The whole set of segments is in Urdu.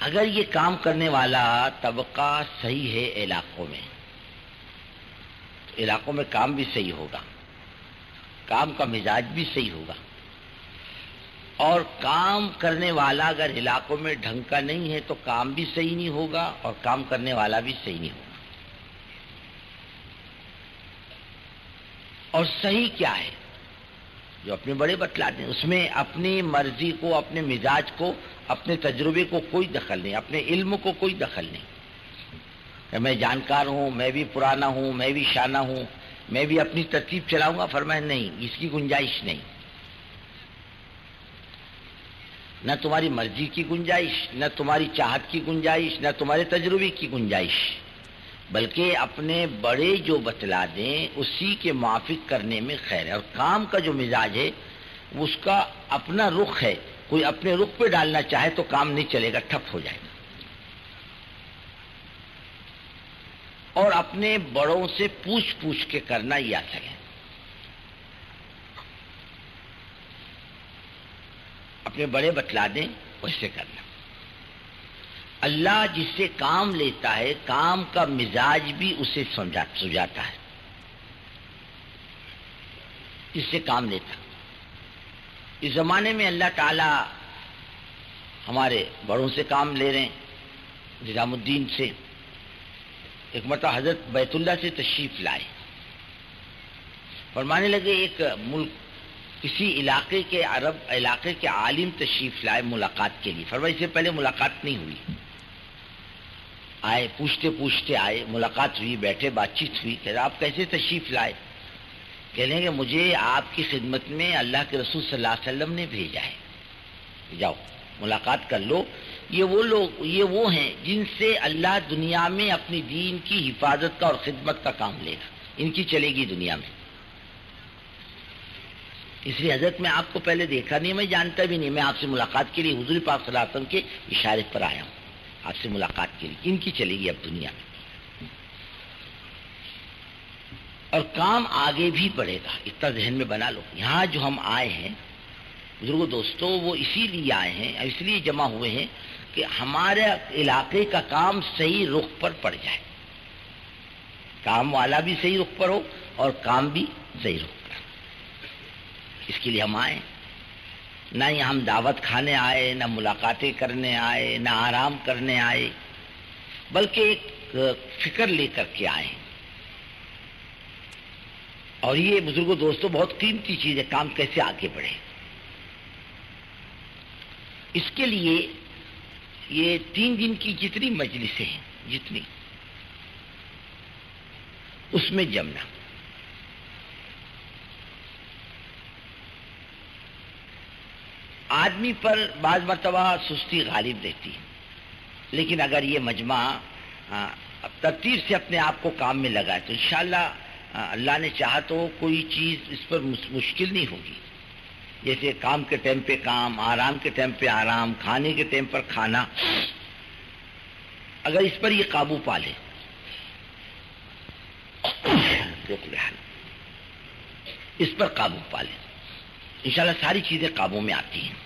اگر یہ کام کرنے والا طبقہ صحیح ہے علاقوں میں کام بھی صحیح ہوگا، کام کا مزاج بھی صحیح ہوگا، اور کام کرنے والا اگر علاقوں میں ڈھنگ کا نہیں ہے تو کام بھی صحیح نہیں ہوگا اور کام کرنے والا بھی صحیح نہیں ہوگا۔ اور صحیح کیا ہے جو اپنے بڑے بتلاتے ہیں، اس میں اپنی مرضی کو، اپنے مزاج کو، اپنے تجربے کو کوئی دخل نہیں، اپنے علم کو کوئی دخل نہیں کہ میں جانکار ہوں، میں بھی پرانا ہوں، میں بھی شانہ ہوں، میں بھی اپنی ترتیب چلاؤں گا۔ فرمایا نہیں، اس کی گنجائش نہیں، نہ تمہاری مرضی کی گنجائش، نہ تمہاری چاہت کی گنجائش، نہ تمہارے تجربے کی گنجائش، بلکہ اپنے بڑے جو بتلا دیں اسی کے موافق کرنے میں خیر ہے۔ اور کام کا جو مزاج ہے اس کا اپنا رخ ہے، کوئی اپنے رخ پہ ڈالنا چاہے تو کام نہیں چلے گا، ٹھپ ہو جائے گا۔ اور اپنے بڑوں سے پوچھ کے کرنا یہ اثر ہے، اپنے بڑے بتلا دیں ویسے کرنا۔ اللہ جس سے کام لیتا ہے کام کا مزاج بھی اسے سمجھاتا ہے، جس سے کام لیتا۔ اس زمانے میں اللہ تعالی ہمارے بڑوں سے کام لے رہے ہیں۔ نظام الدین سے ایک مرتبہ حضرت بیت اللہ سے تشریف لائے، فرمانے لگے ایک ملک کسی علاقے کے عرب علاقے کے عالم تشریف لائے ملاقات کے لیے۔ فرمایا اس سے پہلے ملاقات نہیں ہوئی، آئے پوچھتے آئے، ملاقات ہوئی، بیٹھے، بات چیت ہوئی کہ آپ کیسے تشریف لائے؟ کہنے کہ مجھے آپ کی خدمت میں اللہ کے رسول صلی اللہ علیہ وسلم نے بھیجا ہے، جاؤ ملاقات کر لو۔ یہ وہ ہیں جن سے اللہ دنیا میں اپنی دین کی حفاظت کا اور خدمت کا کام لے گا، ان کی چلے گی دنیا میں۔ اس لیے حضرت میں آپ کو پہلے دیکھا نہیں، میں جانتا بھی نہیں، میں آپ سے ملاقات کے لیے حضور پاک صلی اللہ علیہ وسلم کے اشارے پر آیا ہوں آپ سے ملاقات کے لیے، ان کی چلے گی اب دنیا میں، اور کام آگے بھی بڑھے گا، اتنا ذہن میں بنا لو۔ یہاں جو ہم آئے ہیں بزرگوں دوستوں، وہ اسی لیے آئے ہیں، اس لیے جمع ہوئے ہیں کہ ہمارے علاقے کا کام صحیح رخ پر پڑ جائے، کام والا بھی صحیح رخ پر ہو اور کام بھی صحیح رخ پر۔ اس کے لیے ہم آئے، نہ ہی ہم دعوت کھانے آئے، نہ ملاقاتیں کرنے آئے، نہ آرام کرنے آئے، بلکہ ایک فکر لے کر کے آئے۔ اور یہ بزرگوں دوستوں بہت قیمتی چیز ہے، کام کیسے آگے بڑھے۔ اس کے لیے یہ 3 دن کی جتنی مجلسیں ہیں، جتنی اس میں جمنا، آدمی پر بعض مرتبہ سستی غالب رہتی ہے، لیکن اگر یہ مجمع ترتیب سے اپنے آپ کو کام میں لگائے تو انشاءاللہ اللہ نے چاہا تو کوئی چیز اس پر مشکل نہیں ہوگی۔ جیسے کام کے ٹائم پہ کام، آرام کے ٹائم پہ آرام، کھانے کے ٹائم پر کھانا، اگر اس پر یہ قابو پا لے، اس پر قابو پا لے، انشاءاللہ ساری چیزیں قابو میں آتی ہیں۔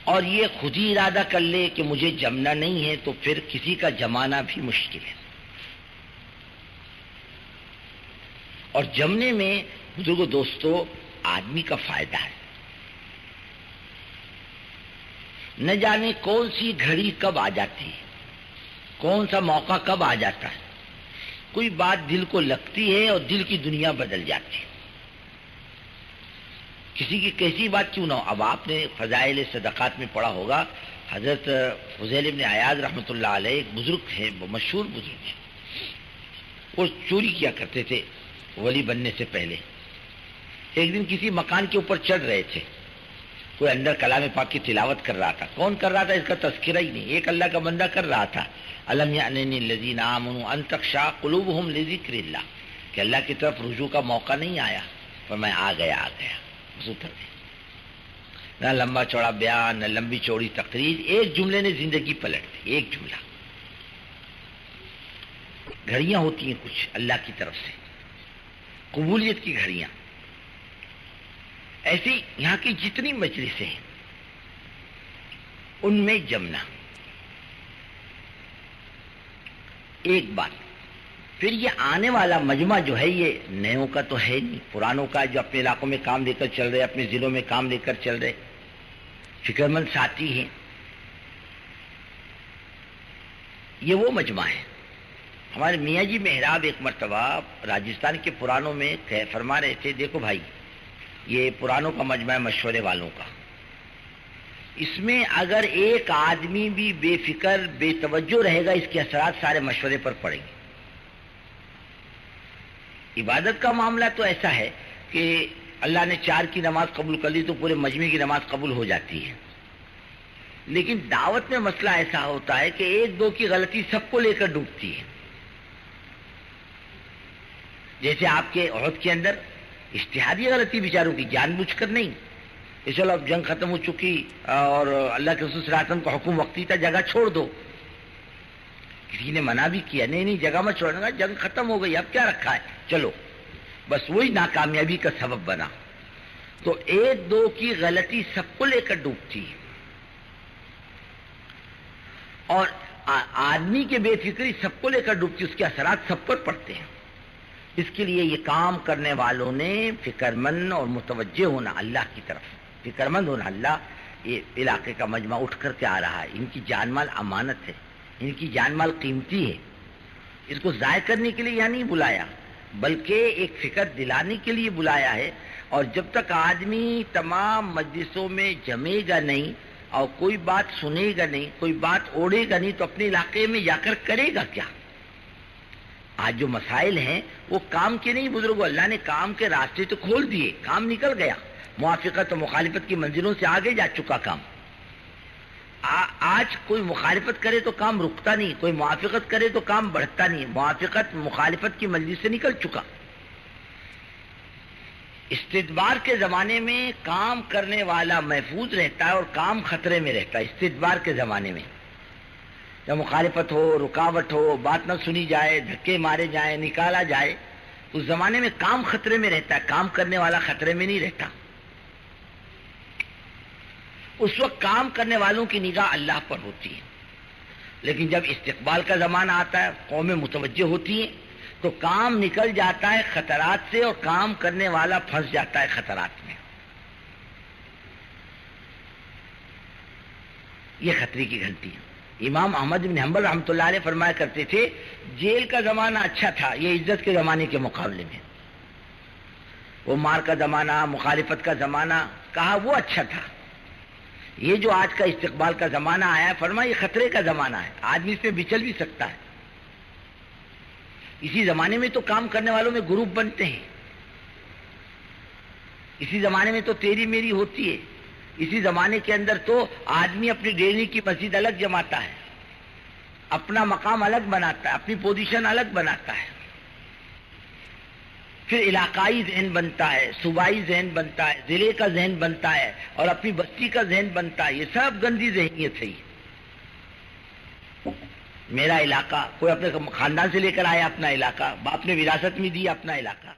اور یہ خود ہی ارادہ کر لے کہ مجھے جمنا نہیں ہے تو پھر کسی کا جمانا بھی مشکل ہے۔ اور جمنے میں بزرگوں دوستوں آدمی کا فائدہ ہے، نہ جانے کون سی گھڑی کب آ جاتی ہے، کون سا موقع کب آ جاتا ہے، کوئی بات دل کو لگتی ہے اور دل کی دنیا بدل جاتی ہے، کسی کی کیسی بات کیوں نہ ہو۔ اب آپ نے فضائل صدقات میں پڑھا ہوگا، حضرت فضیل ابن عیاض رحمۃ اللہ علیہ ایک بزرگ ہیں، مشہور بزرگ ہیں، وہ چوری کیا کرتے تھے ولی بننے سے پہلے۔ ایک دن کسی مکان کے اوپر چڑھ رہے تھے، کوئی اندر کلام پاک کی تلاوت کر رہا تھا، کون کر رہا تھا اس کا تذکرہ ہی نہیں، ایک اللہ کا بندہ کر رہا تھا، الم یعن للذین آمنوا ان تخشع قلوبهم لذکر اللہ، کہ اللہ کی طرف رجوع کا موقع نہیں آیا، پر میں آ گیا اتر گیا۔ نہ لمبا چوڑا بیان، نہ لمبی چوڑی تقریر، ایک جملے نے زندگی پلٹ دی، ایک جملہ۔ گھڑیاں ہوتی ہیں کچھ اللہ کی طرف سے، قبولیت کی گھڑیاں۔ ایسی یہاں کی جتنی مجلسیں ہیں ان میں جمنا، ایک بات. پھر یہ آنے والا مجمع جو ہے یہ نیوں کا تو ہے نہیں، پرانوں کا، جو اپنے علاقوں میں کام لے کر چل رہے، اپنے ضلعوں میں کام لے کر چل رہے، فکر مند ساتھی ہیں. یہ وہ مجمع ہے. ہمارے میاں جی محراب ایک مرتبہ راجستھان کے پرانوں میں فرما رہے تھے، دیکھو بھائی یہ پرانوں کا مجمع ہے مشورے والوں کا، اس میں اگر ایک آدمی بھی بے فکر بے توجہ رہے گا اس کے اثرات سارے مشورے پر پڑیں گے. عبادت کا معاملہ تو ایسا ہے کہ اللہ نے 4 کی نماز قبول کر لی تو پورے مجمع کی نماز قبول ہو جاتی ہے. لیکن دعوت میں مسئلہ ایسا ہوتا ہے کہ 1-2 کی غلطی سب کو لے کر ڈوبتی ہے. جیسے آپ کے عہد کے اندر اجتہادی غلطی بیچاروں کی، جان بوجھ کر نہیں، چلو اب جنگ ختم ہو چکی اور اللہ کے رسول صلی اللہ علیہ وسلم کا حکم وقتی تھا، جگہ چھوڑ دو. کسی نے منع بھی کیا، نہیں جگہ میں چھوڑنے کا، جنگ ختم ہو گئی اب کیا رکھا ہے، چلو، بس وہی ناکامیابی کا سبب بنا. تو 1-2 کی غلطی سب کو لے کر ڈوبتی ہے، اور آدمی کے بے فکری سب کو لے کر ڈوبتی، اس کے اثرات سب پر پڑتے ہیں. اس کے لیے یہ کام کرنے والوں نے فکر مند اور متوجہ ہونا اللہ کی طرف، فکر مند ہونا. اللہ یہ علاقے کا مجمع اٹھ کر کے آ رہا ہے، ان کی جان مال امانت ہے، ان کی جان مال قیمتی ہے، اس کو ضائع کرنے کے لیے یہاں نہیں بلایا بلکہ ایک فکر دلانے کے لیے بلایا ہے. اور جب تک آدمی تمام مجلسوں میں جمے گا نہیں اور کوئی بات سنے گا نہیں، کوئی بات اوڑے گا نہیں، تو اپنے علاقے میں جا کر کرے گا کیا؟ آج جو مسائل ہیں وہ کام کے نہیں بزرگوں، اللہ نے کام کے راستے تو کھول دیے، کام نکل گیا، موافقت و مخالفت کی منزلوں سے آگے جا چکا کام. آج کوئی مخالفت کرے تو کام رکتا نہیں، کوئی موافقت کرے تو کام بڑھتا نہیں، موافقت مخالفت کی منزل سے نکل چکا. استدبار کے زمانے میں کام کرنے والا محفوظ رہتا ہے اور کام خطرے میں رہتا ہے. استدبار کے زمانے میں جب مخالفت ہو، رکاوٹ ہو، بات نہ سنی جائے، دھکے مارے جائیں، نکالا جائے، اس زمانے میں کام خطرے میں رہتا ہے، کام کرنے والا خطرے میں نہیں رہتا. اس وقت کام کرنے والوں کی نگاہ اللہ پر ہوتی ہے. لیکن جب استقبال کا زمانہ آتا ہے، قومیں متوجہ ہوتی ہیں، تو کام نکل جاتا ہے خطرات سے اور کام کرنے والا پھنس جاتا ہے خطرات میں. یہ خطرے کی گھنٹی ہے. امام احمد بن حنبل رحمۃ اللہ علیہ فرمایا کرتے تھے، جیل کا زمانہ اچھا تھا یہ عزت کے زمانے کے مقابلے میں. وہ مار کا زمانہ، مخالفت کا زمانہ کہا وہ اچھا تھا. یہ جو آج کا استقبال کا زمانہ آیا ہے، فرمایا یہ خطرے کا زمانہ ہے، آدمی اس میں بچل بھی سکتا ہے. اسی زمانے میں تو کام کرنے والوں میں گروپ بنتے ہیں، اسی زمانے میں تو تیری میری ہوتی ہے، اسی زمانے کے اندر تو آدمی اپنی ڈیری کی مسجد الگ جماتا ہے، اپنا مقام الگ بناتا ہے، اپنی پوزیشن الگ بناتا ہے. پھر علاقائی ذہن بنتا ہے، صوبائی ذہن بنتا ہے، ضلع کا ذہن بنتا ہے، اور اپنی بستی کا ذہن بنتا ہے. یہ سب گندی ذہنیت ہے. میرا علاقہ، کوئی اپنے خاندان سے لے کر آیا اپنا علاقہ، باپ نے وراثت میں دیا اپنا علاقہ.